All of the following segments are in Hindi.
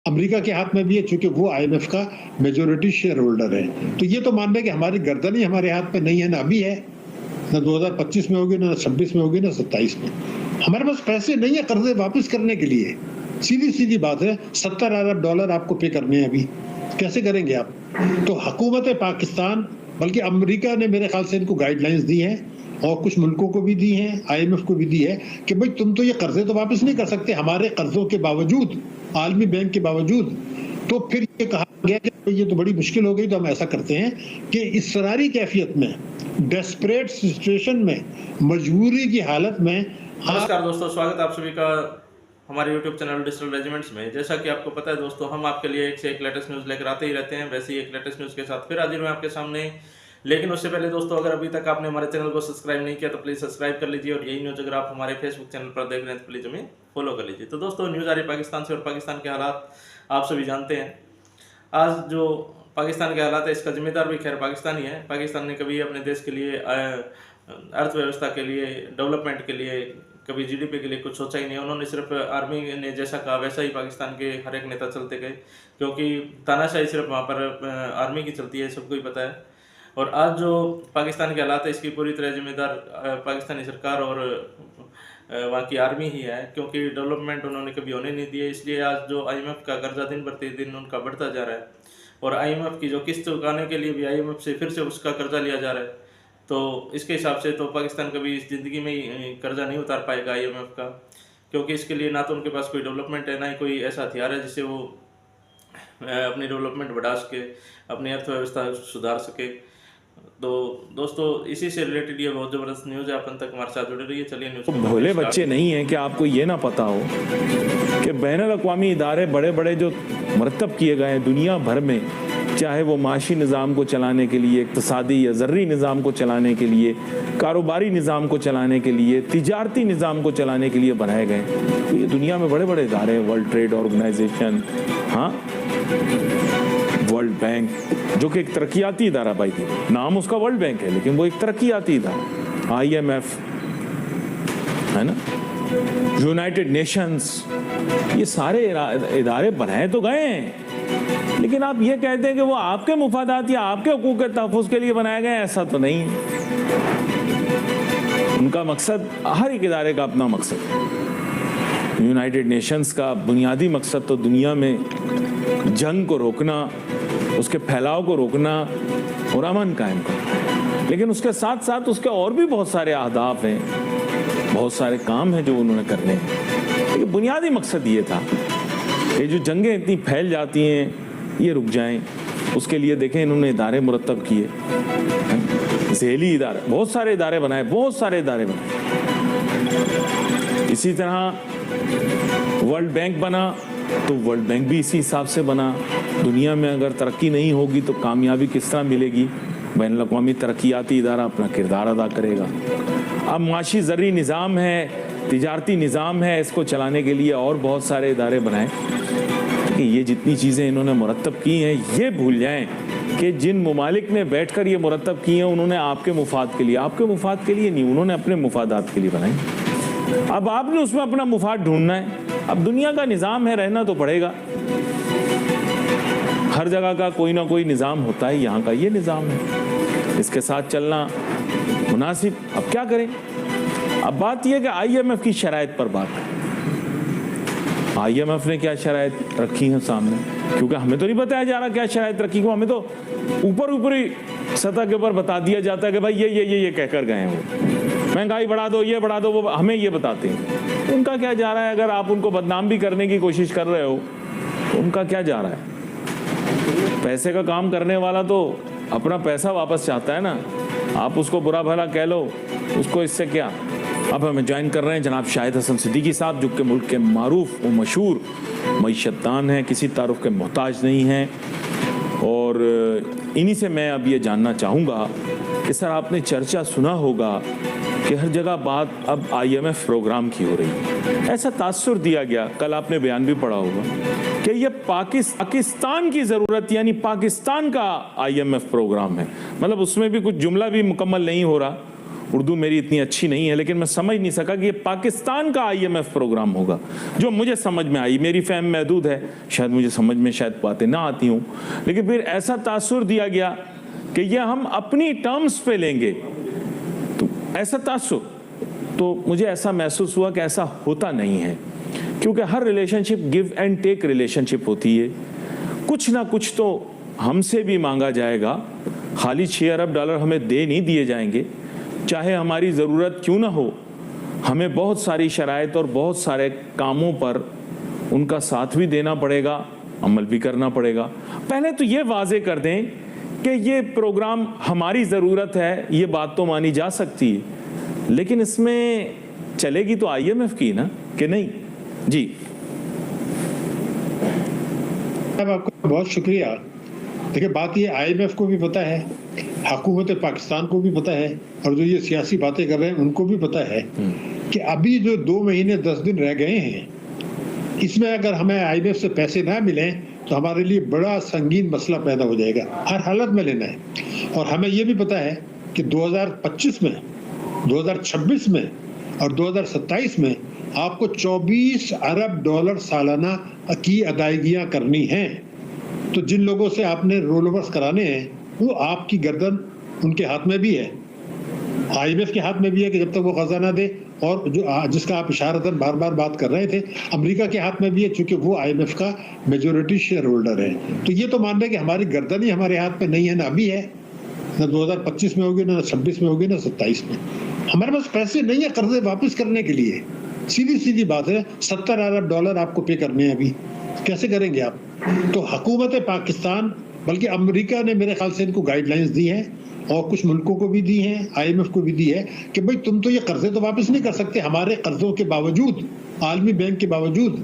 अमेरिका के हाथ में भी है, चूँकि वो आईएमएफ का मेजॉरिटी शेयर होल्डर है। तो ये तो मान लें कि हमारी गर्दन ही हमारे हाथ में नहीं है, ना अभी है, ना 2025 में होगी, ना 26 में होगी, ना 27 में। हमारे पास पैसे नहीं है कर्जे वापस करने के लिए। सीधी-सीधी बात है, $70 अरब आपको पे करने हैं अभी। कैसे करेंगे आप? तो हुकूमत पाकिस्तान, बल्कि अमेरिका ने मेरे ख्याल से इनको गाइडलाइंस दी हैं और कुछ मुल्कों को भी दी हैं, आईएमएफ को भी दी है कि भाई तुम तो ये कर्जे तो वापस नहीं कर सकते हमारे कर्जों के बावजूद, आलमी बैंक के बावजूद। तो फिर ये कहा गया कि ये तो बड़ी मुश्किल हो गई, तो हम ऐसा करते हैं कि इसरारी कैफियत में, डेस्परेट सिचुएशन में, मजबूरी की हालत में। नमस्कार दोस्तों, स्वागत है आप सभी का हमारे YouTube चैनल डिजिटल रेजिमेंट्स में। जैसा कि आपको पता है दोस्तों, हम आपके लिए एक से एक लेटेस्ट न्यूज़ लेकर आते ही रहते हैं। वैसे ही एक लेटेस्ट न्यूज़ के साथ फिर हाजिर मैं आपके सामने। लेकिन उससे पहले दोस्तों, अगर अभी तक आपने हमारे चैनल को सब्सक्राइब नहीं किया तो प्लीज़ सब्सक्राइब कर लीजिए, और यही न्यूज़ अगर आप हमारे फेसबुक चैनल पर देख रहे हैं तो प्लीज़ हमें फॉलो कर लीजिए। तो दोस्तों, न्यूज़ आ रही पाकिस्तान से, और पाकिस्तान के हालात आप सभी जानते हैं। आज जो पाकिस्तान के हालात है, इसका जिम्मेदार भी खैर पाकिस्तान ही है। पाकिस्तान ने कभी अपने देश के लिए, अर्थव्यवस्था के लिए, डेवलपमेंट के लिए, कभी जीडीपी के लिए कुछ सोचा ही नहीं। उन्होंने सिर्फ आर्मी ने जैसा कहा वैसा ही पाकिस्तान के हर एक नेता चलते गए, क्योंकि तानाशाही सिर्फ वहाँ पर आर्मी की चलती है, सबको ही पता है। और आज जो पाकिस्तान के हालात है, इसकी पूरी तरह जिम्मेदार पाकिस्तानी सरकार और वहाँ की आर्मी ही है, क्योंकि डेवलपमेंट उन्होंने कभी होने नहीं दिए। इसलिए आज जो आईएमएफ का कर्जा दिन प्रतिदिन उनका बढ़ता जा रहा है, और आईएमएफ की जो किस्त चुकाने के लिए भी आईएमएफ से फिर से उसका कर्जा लिया जा रहा है। तो इसके हिसाब से तो पाकिस्तान कभी इस ज़िंदगी में ही कर्जा नहीं उतार पाएगा आईएमएफ का, क्योंकि इसके लिए ना तो उनके पास कोई डेवलपमेंट है, ना ही कोई ऐसा हथियार है जिससे वो अपनी डेवलपमेंट बढ़ा सके, अपनी अर्थव्यवस्था सुधार सके। तो दोस्तों, इसी से रिलेटेड ये बहुत ज़बरदस्त न्यूज़ है। आप अंत तक हमारे साथ जुड़े रहिए। चलिए न्यूज़। भोले बच्चे नहीं हैं कि आपको ये ना पता हो कि बैनुल अक़वामी इदारे बड़े बड़े जो मरतब किए गए हैं दुनिया भर में, चाहे वो माशी निज़ाम को चलाने के लिए, इक़्तिसादी या ज़र्री निज़ाम को चलाने के लिए, कारोबारी निज़ाम को चलाने के लिए, तिजारती निज़ाम को चलाने के लिए बनाए गए। तो ये दुनिया में बड़े बड़े इदारे हैं, वर्ल्ड ट्रेड ऑर्गेनाइजेशन, हाँ, वर्ल्ड बैंक, जो कि एक तरक्याती इदारा, भाई नाम उसका वर्ल्ड बैंक है लेकिन वो एक तरक्याती इदारा, आईएमएफ है ना, यूनाइटेड नेशंस, ये सारे इदारे बनाए तो गए हैं, लेकिन आप ये कहते हैं कि वो आपके मुफादात या आपके हुकूक के तहफ़्फ़ुज़ के लिए बनाए गए, ऐसा तो नहीं। उनका मकसद, हर एक इदारे का अपना मकसद है। यूनाइटेड नेशंस का बुनियादी मकसद तो दुनिया में जंग को रोकना, उसके फैलाव को रोकना और अमन कायम करना, लेकिन उसके साथ साथ उसके और भी बहुत सारे अहदाफ हैं, बहुत सारे काम हैं जो उन्होंने करने हैं। लेकिन बुनियादी मकसद ये था कि जो जंगें इतनी फैल जाती हैं ये रुक जाएं। उसके लिए देखें इन्होंने इदारे मुरतब किए, ज़ेली इदारे, बहुत सारे इदारे बनाए, बहुत सारे इदारे बनाए। इसी तरह वर्ल्ड बैंक बना, तो वर्ल्ड बैंक भी इसी हिसाब से बना। दुनिया में अगर तरक्की नहीं होगी तो कामयाबी किस तरह मिलेगी? बैनुल अक़वामी तरक्याती इदारा अपना किरदार अदा करेगा। अब माशी ज़र्री निज़ाम है, तिजारती निज़ाम है, इसको चलाने के लिए और बहुत सारे इदारे बनाए। कि ये जितनी चीज़ें इन्होंने मुरतब की हैं, ये भूल जाएं कि जिन ममालिक ने बैठकर ये मुरतब की हैं उन्होंने आपके मुफाद के लिए, आपके मुफाद के लिए नहीं, उन्होंने अपने मुफादात के लिए बनाई। अब आपने उसमें अपना मुफाद ढूंढना है। अब दुनिया का निज़ाम है, रहना तो पड़ेगा। हर जगह का कोई ना कोई निज़ाम होता है, यहाँ का ये निज़ाम है, इसके साथ चलना मुनासिब। अब क्या करें? अब बात यह कि आईएमएफ की शराइत पर बात है। आईएमएफ ने क्या शराइत रखी हैं सामने, क्योंकि हमें तो नहीं बताया जा रहा क्या शराइत रखी है, हमें तो ऊपरी सतह के ऊपर बता दिया जाता है कि भाई ये कह कर गए हैं, वो महंगाई बढ़ा दो, ये बढ़ा दो, वो हमें ये बताते हैं। उनका क्या जा रहा है? अगर आप उनको बदनाम भी करने की कोशिश कर रहे हो तो उनका क्या जा रहा है? पैसे का काम करने वाला तो अपना पैसा वापस चाहता है ना। आप उसको बुरा भला कह लो, उसको इससे क्या। अब हमें ज्वाइन कर रहे हैं जनाब शाहिद हसन सिद्दीकी साहब, जो कि मुल्क के मारूफ और मशहूर मईशतदान हैं, किसी तारुफ के मोहताज नहीं हैं। और इन्हीं से मैं अब ये जानना चाहूँगा कि सर, आपने चर्चा सुना होगा कि हर जगह बात अब आईएमएफ प्रोग्राम की हो रही है, ऐसा तासुर दिया गया। कल आपने बयान भी पढ़ा होगा कि ये पाकिस्तान की ज़रूरत, यानी पाकिस्तान का आईएमएफ प्रोग्राम है। मतलब उसमें भी कुछ जुमला भी मुकम्मल नहीं हो रहा, उर्दू मेरी इतनी अच्छी नहीं है, लेकिन मैं समझ नहीं सका कि ये पाकिस्तान का IMF प्रोग्राम होगा। जो मुझे समझ में आई, मेरी फहम महदूद है, शायद मुझे समझ में शायद बातें ना आती हूँ, लेकिन फिर ऐसा तासुर दिया गया कि ये हम अपनी टर्म्स पे लेंगे, तो ऐसा तासुर, तो मुझे ऐसा महसूस हुआ कि ऐसा होता नहीं है, क्योंकि हर relationship give and take relationship होती है। कुछ ना कुछ तो हमसे भी मांगा जाएगा, खाली $6 अरब हमें दे नहीं दिए जाएंगे, चाहे हमारी ज़रूरत क्यों ना हो। हमें बहुत सारी शराइत और बहुत सारे कामों पर उनका साथ भी देना पड़ेगा, अमल भी करना पड़ेगा। पहले तो ये वाजे कर दें कि ये प्रोग्राम हमारी ज़रूरत है, ये बात तो मानी जा सकती है, लेकिन इसमें चलेगी तो IMF की ना, कि नहीं? जी आपका बहुत शुक्रिया। देखिए, बात ये IMF को भी पता है, हुकूमत पाकिस्तान को भी पता है, और जो ये सियासी बातें कर रहे हैं उनको भी पता है कि अभी जो 2 महीने 10 दिन रह गए हैं, इसमें अगर हमें IMF से पैसे ना मिले तो हमारे लिए बड़ा संगीन मसला पैदा हो जाएगा। हर हालत में लेना है। और हमें ये भी पता है कि 2025 में, 2026 में और 2027 में आपको $24 अरब सालाना की अदायगियां करनी हैं। तो जिन लोगों से आपने रोल ओवर्स कराने हैं, वो आपकी गर्दन उनके हाथ में भी है, IMF के हाथ में भी है कि जब तक वो खजाना दे, और जो जिसका आप इशारतन बार बार बात कर रहे थे, अमेरिका के हाथ में भी है, क्योंकि वो IMF का मेजॉरिटी शेयर होल्डर है। तो ये तो मान रहे कि हमारी गर्दन ही हमारे हाथ में नहीं है, ना अभी है, ना 2025 में होगी, ना 26 में होगी, ना 27 में। हमारे पास पैसे नहीं है कर्जे वापस करने के लिए। सीधी सीधी बात है, $70 अरब आपको पे करने हैं, अभी कैसे करेंगे आप? तो हुकूमत पाकिस्तान, बल्कि अमेरिका ने मेरे ख्याल से इनको गाइडलाइंस दी है, और कुछ मुल्कों को भी दी है, IMF को भी दी है कि भाई तुम तो ये कर्जे तो वापस नहीं कर सकते हमारे कर्जों के बावजूद, आलमी बैंक के बावजूद।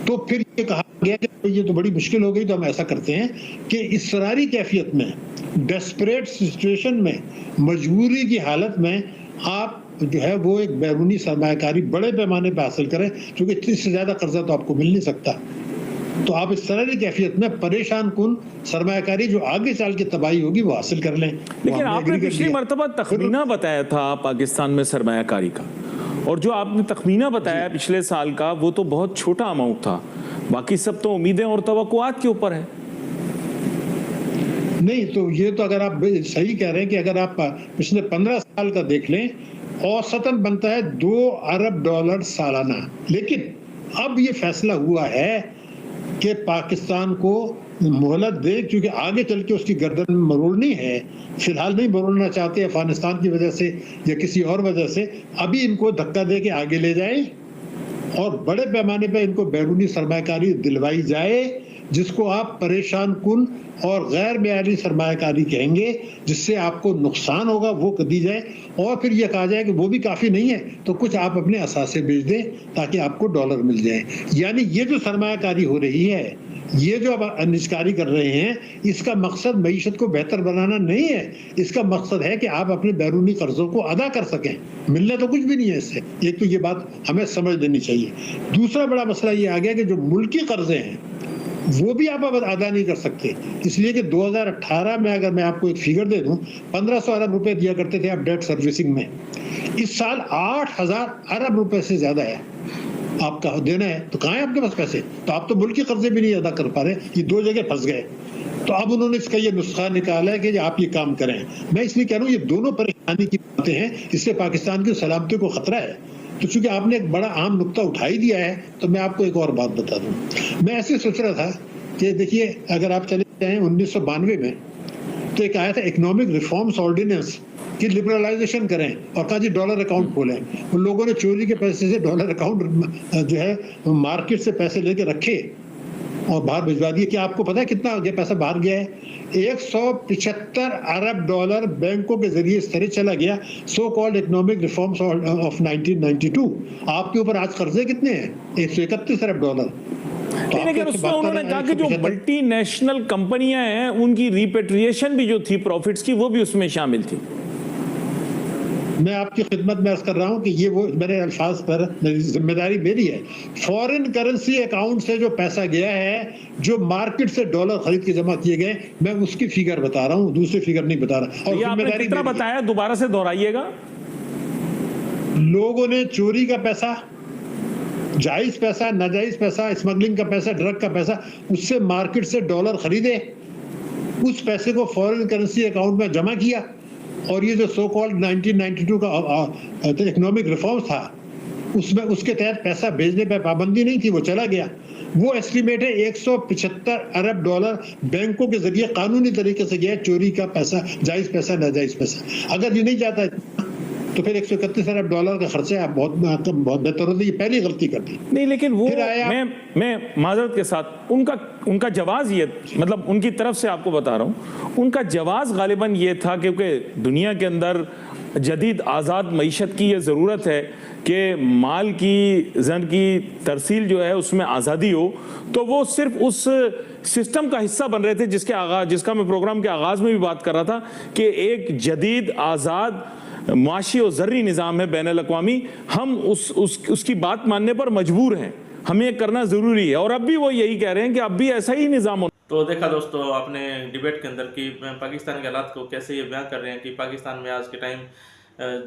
तो फिर ये कहा गया कि ये तो बड़ी मुश्किल हो गई, तो हम ऐसा करते हैं कि इसरारी कैफियत में, डेस्परेट सिचुएशन में, मजबूरी की हालत में आप जो है वो एक बैरूनी सरमायाकारी बड़े पैमाने पर हासिल करें, क्योंकि इससे ज्यादा कर्जा तो आपको मिल नहीं सकता। तो आप इस तरह की कैफियत में परेशान कुन सरमायाकारी जो आगे चल के तबाही होगी वो हासिल कर लें। लेकिन आपने पिछली मरतबा तखमीना बताया था पाकिस्तान में सरमायाकारी का, और जो आपने तखमीना बताया पिछले साल का, वो तो बहुत छोटा अमाउंट था। बाकी सब तो उम्मीदें और तवक्कुआत के ऊपर है। नहीं, तो ये तो अगर आप सही कह रहे हैं कि अगर आप पिछले 15 साल का देख लें, औसतन बनता है $2 अरब सालाना। लेकिन अब ये फैसला हुआ है कि पाकिस्तान को मोहलत दे, क्योंकि आगे चल के उसकी गर्दन मरोड़नी है। फिलहाल नहीं मरोड़ना चाहते अफगानिस्तान की वजह से या किसी और वजह से, अभी इनको धक्का दे के आगे ले जाए और बड़े पैमाने पर इनको बैरूनी सरमायाकारी दिलवाई जाए, जिसको आप परेशान कुन और गैर मेयारी सरमायाकारी कहेंगे, जिससे आपको नुकसान होगा वो दी जाए। और फिर यह कहा जाए कि वो भी काफ़ी नहीं है तो कुछ आप अपने असासे बेच दें ताकि आपको डॉलर मिल जाए। यानी ये जो सरमायाकारी हो रही है, ये जो अब निजकारी कर रहे हैं, इसका मकसद मईशत को बेहतर बनाना नहीं है। इसका मकसद है कि आप अपने बैरूनी कर्जों को अदा कर सकें। मिलना तो कुछ भी नहीं है इससे। एक तो ये बात हमें समझ लेनी चाहिए। दूसरा बड़ा मसला ये आ गया कि जो मुल्की कर्जे हैं वो भी आप अब अदा नहीं कर सकते, इसलिए कि 2018 में अगर मैं आपको एक फिगर दे दूं, 1500 अरब रुपए दिया करते थे आप डेट सर्विसिंग में। इस साल 8000 अरब रुपए से ज्यादा है आपका देना है। तो कहाँ है आपके पास पैसे? तो आप तो मुल्की कर्जे भी नहीं अदा कर पा रहे, ये दो जगह फंस गए। तो अब उन्होंने इसका ये नुस्खा निकाला है कि आप ये काम करें। मैं इसलिए कह रहा हूँ ये दोनों परेशानी की बातें हैं, इससे पाकिस्तान की सलामती को खतरा है। तो चूंकि आपने एक बड़ा आम नुक्ता उठा ही दिया है, तो मैं आपको एक और बात बता दूं। मैं ऐसे सोच रहा था कि देखिए, अगर आप चले जाएं 1992 में, तो एक आया था इकोनॉमिक रिफॉर्म्स ऑर्डिनेंस कि लिबरलाइजेशन करें, और कहा जी डॉलर अकाउंट खोलें। उन लोगों ने चोरी के पैसे से डॉलर अकाउंट जो है मार्केट से पैसे लेके रखे और बाहर भिजवा दिए। क्या आपको पता है कितना पैसा बाहर गया है? 175 अरब डॉलर बैंकों के जरिए इस तरह चला गया। So called economic reforms of 1992। आपके ऊपर आज कर्जे कितने हैं? 131 अरब डॉलर। तो लेकिन उसमें उन्होंने कहा कि जो मल्टीनेशनल कंपनियां हैं उनकी रिपेट्रिएशन भी जो थी प्रॉफिट्स की, वो भी उसमें शामिल थी। मैं आपकी खिदमत में अर्ज कर रहा हूं कि ये वो मेरे अल्फाज पर जिम्मेदारी मेरी है। फॉरेन करेंसी अकाउंट से जो पैसा गया है, जो मार्केट से डॉलर खरीद के जमा किए गए, मैं उसकी फिगर बता रहा हूं, दूसरी फिगर नहीं बता रहा। और आपने कितना बताया, दोबारा से दोहराइएगा। लोगों ने चोरी का पैसा, जायज पैसा, नाजायज पैसा, स्मगलिंग का पैसा, ड्रग का पैसा, उससे मार्केट से डॉलर खरीदे, उस पैसे को फॉरेन करेंसी अकाउंट में जमा किया, और ये जो सो कॉल्ड 1992 का इकोनॉमिक रिफॉर्म था, उसमें उसके तहत पैसा भेजने पर पाबंदी नहीं थी, वो चला गया। वो एस्टिमेट है 175 अरब डॉलर बैंकों के जरिए कानूनी तरीके से गया चोरी का पैसा, जायज पैसा, नाजायज पैसा। अगर ये नहीं जाता तो फिर 131 अरब डॉलर का खर्चा बहुत बेहतर होता। ये पहली गलती कर दी। नहीं, लेकिन वो मैं माजरत के साथ उनका जवाब ये, मतलब उनकी तरफ से आपको बता रहा हूँ, उनका जवाब गालिबन ये था क्योंकि दुनिया के अंदर जदीद आज़ाद मईशत की ये ज़रूरत है कि माल की जन की तरसील जो है उसमें आज़ादी हो, तो वो सिर्फ उस सिस्टम का हिस्सा बन रहे थे जिसका मैं प्रोग्राम के आगाज़ में भी बात कर रहा था कि एक जदीद आज़ाद माशी और ज़र्री निज़ाम है बैनुल अक़वामी, हम उसकी बात मानने पर मजबूर हैं, हमें ये करना ज़रूरी है। और अब भी वो यही कह रहे हैं कि अब भी ऐसा ही निज़ाम हो। तो देखा दोस्तों आपने डिबेट के अंदर कि पाकिस्तान के हालात को कैसे ये बयान कर रहे हैं कि पाकिस्तान में आज के टाइम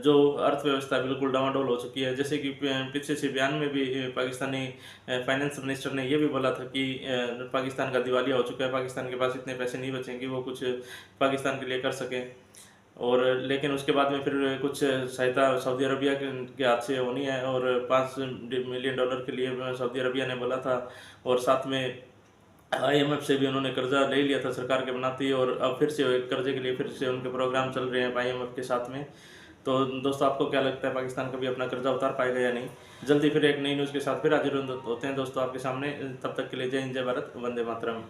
जो अर्थव्यवस्था बिल्कुल डामाडोल हो चुकी है। जैसे कि पीछे से बयान में भी पाकिस्तानी फाइनेंस मिनिस्टर ने यह भी बोला था कि पाकिस्तान का दिवालिया हो चुका है, पाकिस्तान के पास इतने पैसे नहीं बचे कि वो कुछ पाकिस्तान के लिए कर सकें। और लेकिन उसके बाद में फिर कुछ सहायता सऊदी अरबिया के हाथ से होनी है, और 5 मिलियन डॉलर के लिए सऊदी अरबिया ने बोला था, और साथ में IMF से भी उन्होंने कर्जा ले लिया था सरकार के बनाती, और अब फिर से कर्जे के लिए फिर से उनके प्रोग्राम चल रहे हैं IMF के साथ में। तो दोस्तों आपको क्या लगता है पाकिस्तान कभी अपना कर्जा उतार पाएगा या नहीं? जल्दी फिर एक नई न्यूज़ के साथ फिर हाजिर होते हैं दोस्तों आपके सामने। तब तक के लिए जय हिंद, जय भारत, वंदे मातरम।